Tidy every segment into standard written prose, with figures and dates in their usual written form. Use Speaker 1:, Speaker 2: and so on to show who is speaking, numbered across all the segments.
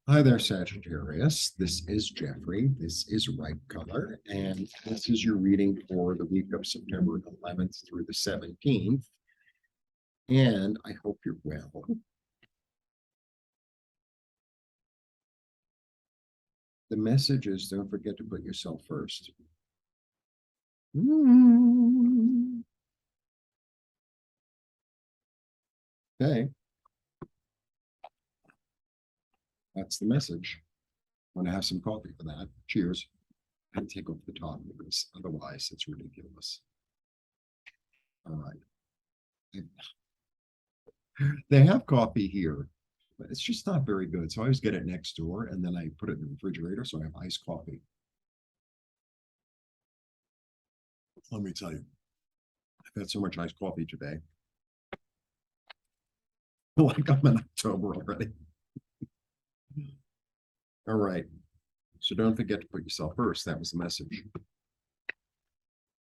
Speaker 1: Hi there, Sagittarius. This is Jeffrey. This is Ripecolor, and this is your reading for the week of September 11th through the 17th. And I hope you're well. The message is don't forget to put yourself first. Okay, that's the message. I'm going to have some coffee for that. Cheers. And take off the top because otherwise it's ridiculous. All right. They have coffee here, but it's just not very good. So I always get it next door and then I put it in the refrigerator. So I have iced coffee. Let me tell you, I've had so much iced coffee today. Like I'm in October already. All right. So don't forget to put yourself first. That was the message.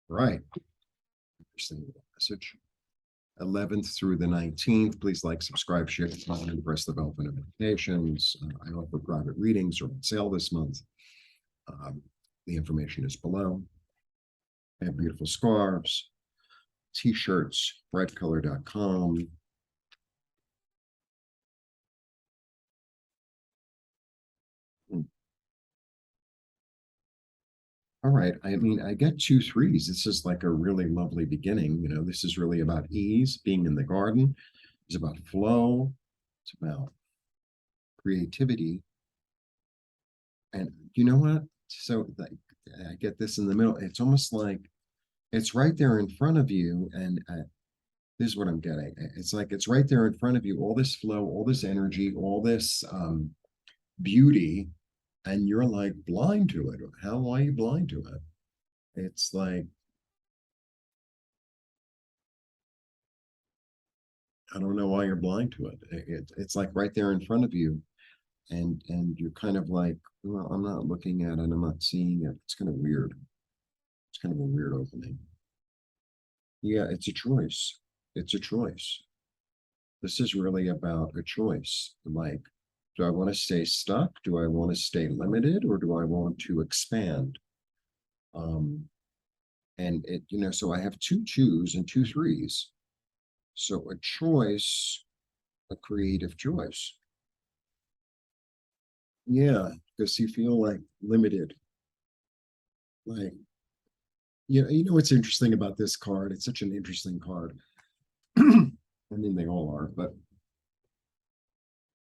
Speaker 1: Right. Interesting message. 11th through the 19th. Please like, subscribe, share, comment, and press the bell for notifications. I offer private readings or on sale this month. The information is below. I have beautiful scarves, t-shirts, ripecolor.com. All right. I mean, I get 2 3s. This is like a really lovely beginning. You know, this is really about ease, being in the garden. It's about flow. It's about creativity. And you know what? So like, I get this in the middle. It's almost like it's right there in front of you. And this is what I'm getting. It's like it's right there in front of you. All this flow, all this energy, all this beauty, and you're like blind to it. How are you blind to it? It's like I don't know why you're blind to it. It's like right there in front of you, and you're kind of like, well, I'm not looking at it, I'm not seeing it. It's kind of weird. It's kind of a weird opening. Yeah, it's a choice. It's a choice. This is really about a choice. Like, do I want to stay stuck? Do I want to stay limited, or do I want to expand? Um, and it, you know, so I have 2 2s and 2 3s. So a choice, a creative choice. Yeah, because you feel like limited. Like, you know what's interesting about this card? It's such an interesting card. I mean, they all are, but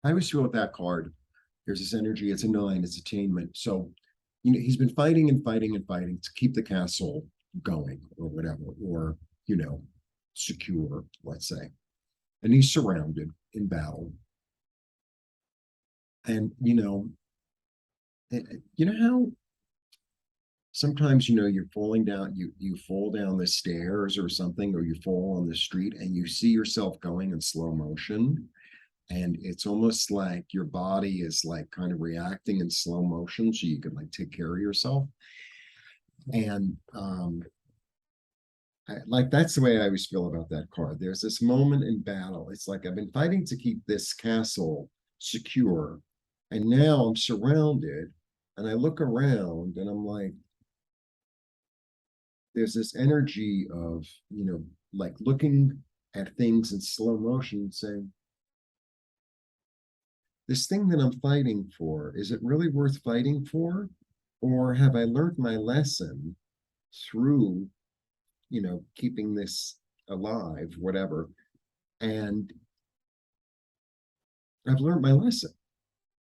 Speaker 1: I always feel with that card, there's this energy, it's a 9, it's attainment. So, you know, he's been fighting and fighting and fighting to keep the castle going or whatever, or, you know, secure, let's say. And he's surrounded in battle. And, you know how sometimes you're falling down, you fall down the stairs or something, or you fall on the street and you see yourself going in slow motion, and it's almost like your body is like kind of reacting in slow motion so you can like take care of yourself. And like that's the way I always feel about that card. There's this moment in battle. It's like I've been fighting to keep this castle secure, and now I'm surrounded, and I look around and I'm like, there's this energy of, like looking at things in slow motion and saying, this thing that I'm fighting for, is it really worth fighting for? Or have I learned my lesson through, keeping this alive, whatever? And I've learned my lesson.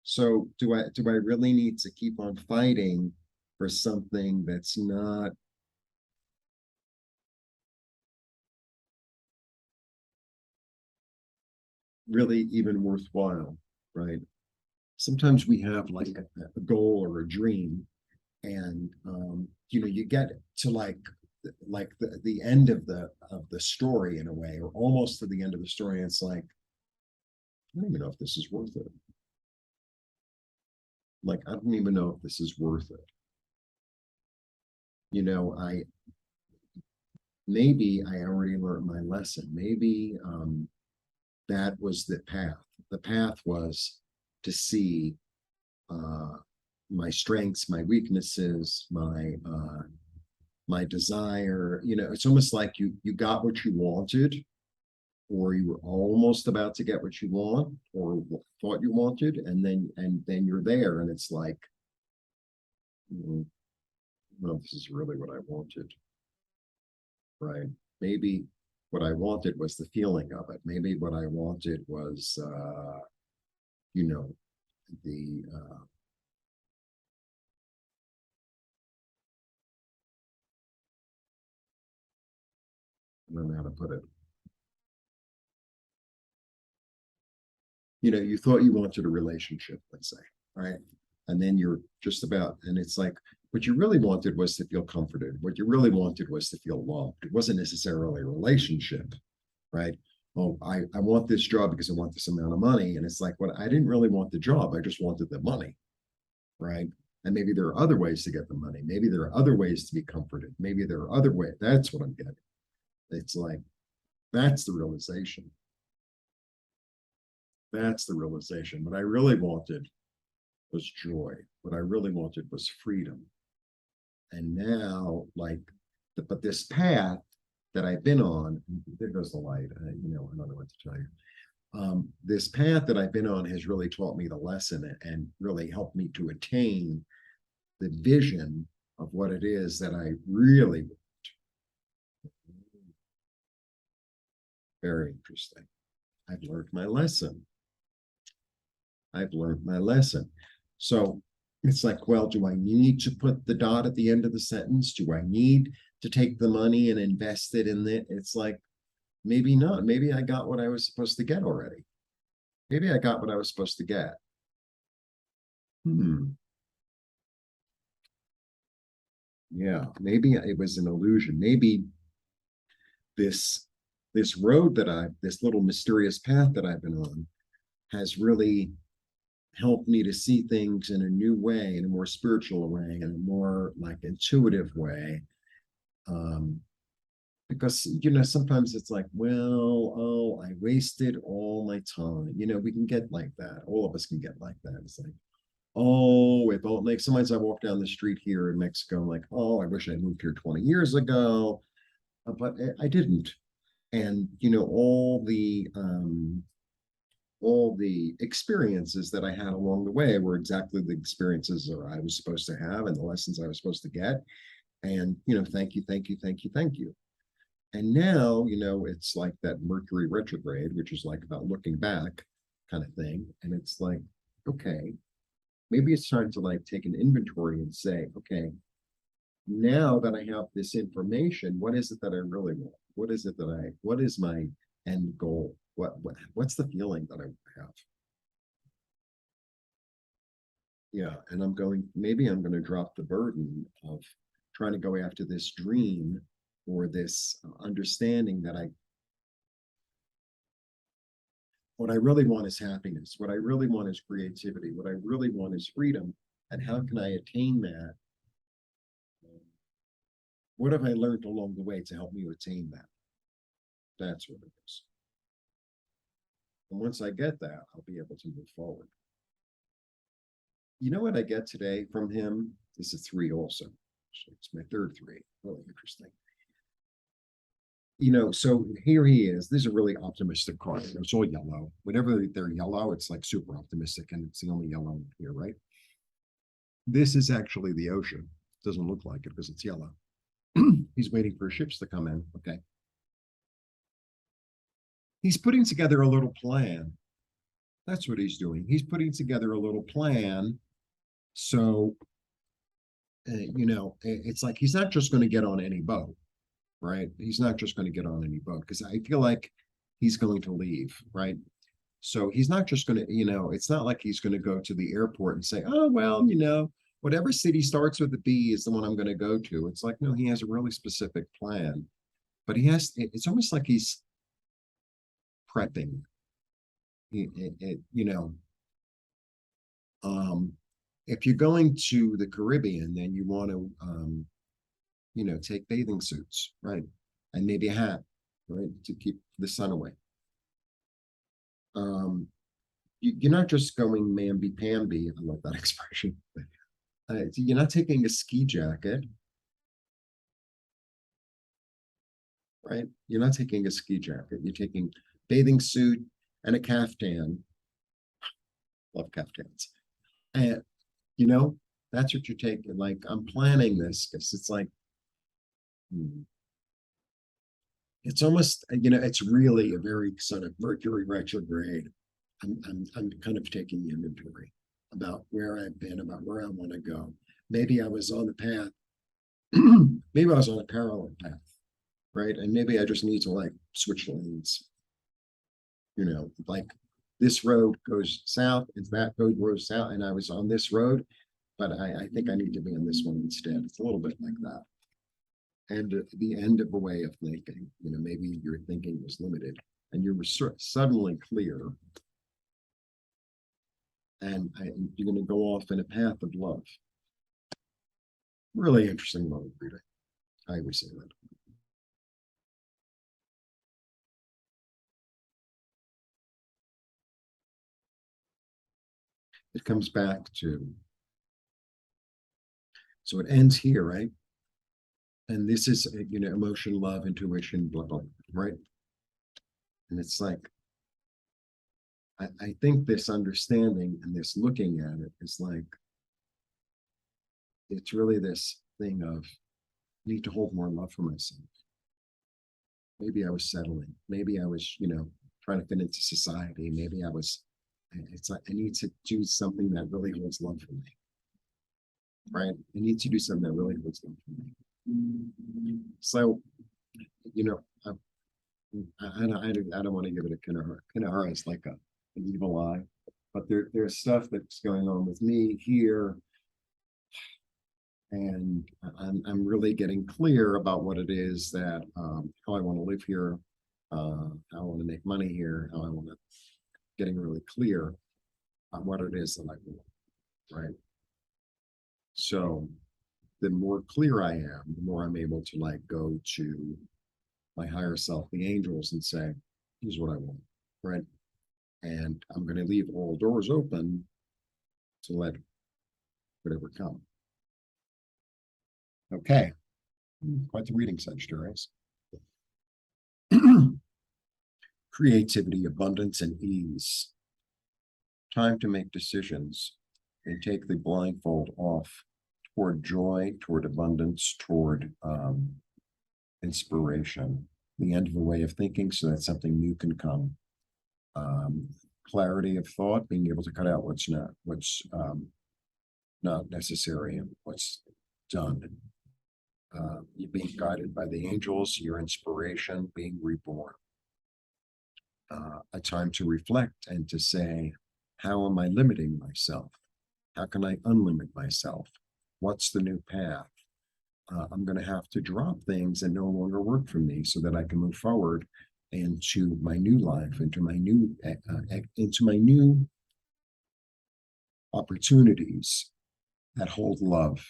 Speaker 1: So do I really need to keep on fighting for something that's not really even worthwhile, right? Sometimes we have like a goal or a dream, and you get to like the end of the story in a way, or almost to the end of the story, and it's like, I don't even know if this is worth it. Like, I don't even know if this is worth it. I maybe I already learned my lesson. Maybe that was the path. The path was to see my strengths, my weaknesses, my desire. You know, it's almost like you got what you wanted, or you were almost about to get what you want, or thought you wanted, and then you're there, and it's like, no, this is really what I wanted, right? Maybe what I wanted was the feeling of it. Maybe what I wanted was, you know, the I don't know how to put it. You know, you thought you wanted a relationship, let's say, right? And then you're just about, and it's like, what you really wanted was to feel comforted. What you really wanted was to feel loved. It wasn't necessarily a relationship, right? Oh, I want this job because I want this amount of money. And it's like, what I didn't really want the job. I just wanted the money, right? And maybe there are other ways to get the money. Maybe there are other ways to be comforted. Maybe there are other ways. That's what I'm getting. It's like, that's the realization. That's the realization. What I really wanted was joy. What I really wanted was freedom. And now, like, but this path that I've been on, there goes the light. You know, I don't know what to tell you. This path that I've been on has really taught me the lesson and really helped me to attain the vision of what it is that I really want. Very interesting. I've learned my lesson. I've learned my lesson. So it's like, well, do I need to put the dot at the end of the sentence? Do I need to take the money and invest it in it? It's like, maybe not. Maybe I got what I was supposed to get already. Maybe I got what I was supposed to get. Yeah, maybe it was an illusion. Maybe this this road that this little mysterious path that I've been on has really helped me to see things in a new way, in a more spiritual way, in a more like intuitive way. Because you know, sometimes it's like, well, oh, I wasted all my time. You know, we can get like that. All of us can get like that. It's like, oh, if like sometimes I walk down the street here in Mexico, like, oh, I wish I moved here 20 years ago, but I didn't. And you know, all the experiences that I had along the way were exactly the experiences that I was supposed to have and the lessons I was supposed to get. And, you know, thank you, thank you, thank you, thank you. And now, you know, it's like that Mercury retrograde, which is like about looking back kind of thing. And it's like, okay, maybe it's time to like take an inventory and say, okay, now that I have this information, what is it that I really want? What is my end goal? What's the feeling that I have? Yeah, and maybe I'm going to drop the burden of trying to go after this dream or this understanding that what I really want is happiness. What I really want is creativity. What I really want is freedom. And how can I attain that? What have I learned along the way to help me attain that? That's what it is. And once I get that, I'll be able to move forward. You know what I get today from him? This is three also. So it's my third three. Really interesting. You know, so here he is. This is a really optimistic card. It's all yellow. Whenever they're yellow, it's like super optimistic, and it's the only yellow here, right? This is actually the ocean. It doesn't look like it because it's yellow. He's waiting for ships to come in. Okay. He's putting together a little plan. That's what he's doing. He's putting together a little plan. So, you know, it's like he's not just going to get on any boat, right? He's not just going to get on any boat because I feel like he's going to leave, right? So he's not just going to, you know, it's not like he's going to go to the airport and say, oh, well, you know, whatever city starts with a B is the one I'm going to go to. It's like, no, he has a really specific plan, but it's almost like he's prepping. You know, if you're going to the Caribbean, then you want to, you know, take bathing suits, right? And maybe a hat, right? To keep the sun away. you're not just going mamby-pamby, I love that expression. You're not taking a ski jacket, right? You're not taking a ski jacket. You're taking bathing suit and a caftan. Love caftans. And, you know, that's what you're taking. Like, I'm planning this because it's like, it's almost, it's really a very sort of Mercury retrograde. I'm kind of taking inventory about where I've been, about where I want to go. Maybe I was on the path, maybe I was on a parallel path, right? And maybe I just need to like switch lanes. Like this road goes south, and that road goes south, and I was on this road, but I think I need to be on this one instead. It's a little bit like that. And the end of a way of thinking, maybe your thinking was limited and you were suddenly clear. And you're going to go off in a path of love. Really interesting love reading. I would say that. It comes back to, so it ends here, right? And this is, emotion, love, intuition, blah, blah, right? And it's like, I think this understanding and this looking at it is like, it's really this thing of I need to hold more love for myself. Maybe I was settling. Maybe I was, trying to fit into society. Maybe it's like I need to do something that really holds love for me. Right? I need to do something that really holds love for me. So, I don't want to give it a Kanahara is like an evil eye, but there's stuff that's going on with me here, and I'm really getting clear about what it is that how I want to live here, how I want to make money here, how I want to getting really clear on what it is that I want, right? So the more clear I am, the more I'm able to like go to my higher self, the angels, and say, here's what I want, right? And I'm going to leave all doors open to let whatever come. Okay. Quite the reading, Sagittarius. Creativity, abundance, and ease. Time to make decisions and take the blindfold off toward joy, toward abundance, toward inspiration. The end of a way of thinking so that something new can come. Clarity of thought, being able to cut out what's not necessary and what's done. You're being guided by the angels, your inspiration, being reborn. A time to reflect and to say, how am I limiting myself? How can I unlimit myself? What's the new path? I'm going to have to drop things that no longer work for me so that I can move forward into my new life, into my new opportunities that hold love